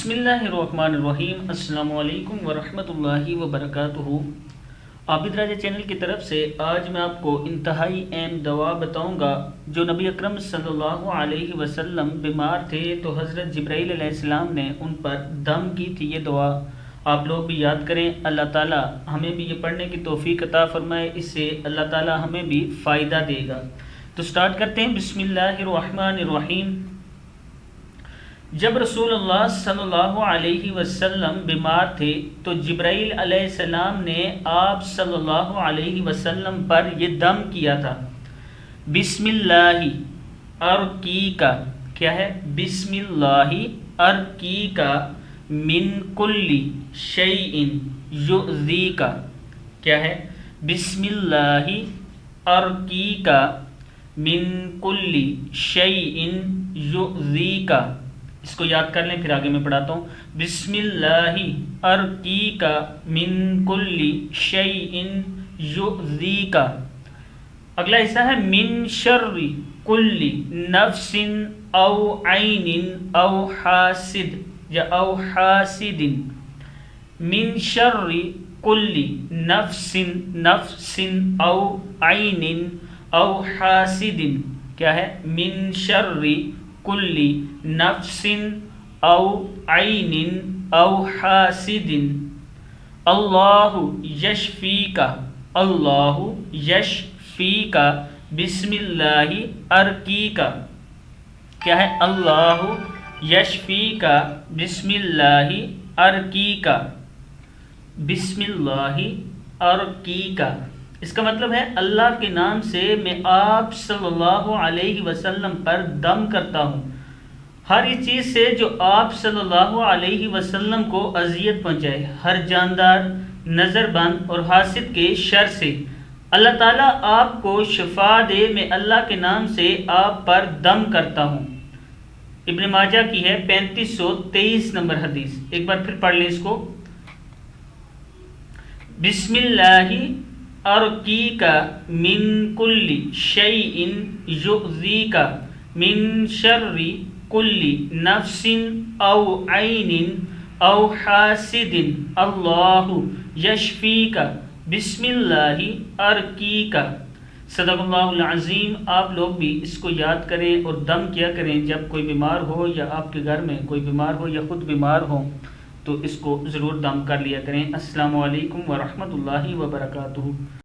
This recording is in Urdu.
بسم اللہ الرحمن الرحیم۔ السلام علیکم ورحمۃ اللہ وبرکاتہ۔ عابد راجہ چینل کی طرف سے آج میں آپ کو انتہائی اہم دعا بتاؤں گا جو نبی اکرم صلی اللہ علیہ وسلم بیمار تھے تو حضرت جبرائیل علیہ السلام نے ان پر دم کی تھی۔ یہ دعا آپ لوگ بھی یاد کریں، اللہ تعالیٰ ہمیں بھی یہ پڑھنے کی توفیق عطا فرمائے، اس سے اللہ تعالیٰ ہمیں بھی فائدہ دے گا۔ تو سٹارٹ کرتے ہیں۔ بسم اللہ الرحمن الرحیم۔ جب رسول اللہ صلی اللہ علیہ وسلم بیمار تھے تو جبرائیل علیہ السلام نے آپ صلی اللہ علیہ وسلم پر یہ دم کیا تھا۔ بسم اللہ ارقیکا، کیا ہے؟ بسم اللہ ارقیکا من کل شیء یؤذیکا، کیا ہے؟ بسم اللہ ارقیکا من کل شیء یؤذیکا۔ اس کو یاد کر لیں، پھر آگے میں پڑھاتا ہوں۔ بسم اللہ ارقیکا من کل شیء یؤذیکا۔ اگلا حصہ ہے من شر کل نفس او عین او حاسد یا او حاسد۔ من شر کل نفس او عین او حاسد، کیا ہے؟ من شر کل نفس او عین او حاسد۔ اللہ یشفیکا، اللہ یشفیکا بسم اللہ ارقیکا، کیا ہے؟ اللہ یشفیکا بسم اللہ ارقیکا، بسم اللہ ارقیکا۔ اس کا مطلب ہے اللہ کے نام سے میں آپ صلی اللہ علیہ وسلم پر دم کرتا ہوں، ہر اس چیز سے جو آپ صلی اللہ علیہ وسلم کو اذیت پہنچائے، ہر جاندار، نظر بند اور حاسد کے شر سے اللہ تعالیٰ آپ کو شفا دے۔ میں اللہ کے نام سے آپ پر دم کرتا ہوں۔ ابن ماجہ کی ہے 3523 نمبر حدیث۔ ایک بار پھر پڑھ لیں اس کو۔ بسم اللہ ارقیکا من کل شیء یؤذیکا من شر کل نفس او عین او حاسد، اللہ یشفیکا بسم اللہ ارقیکا۔ صدق اللہ العظیم۔ آپ لوگ بھی اس کو یاد کریں اور دم کیا کریں جب کوئی بیمار ہو یا آپ کے گھر میں کوئی بیمار ہو یا خود بیمار ہو تو اس کو ضرور دم کر لیا کریں۔ السلام علیکم ورحمۃ اللہ وبرکاتہ۔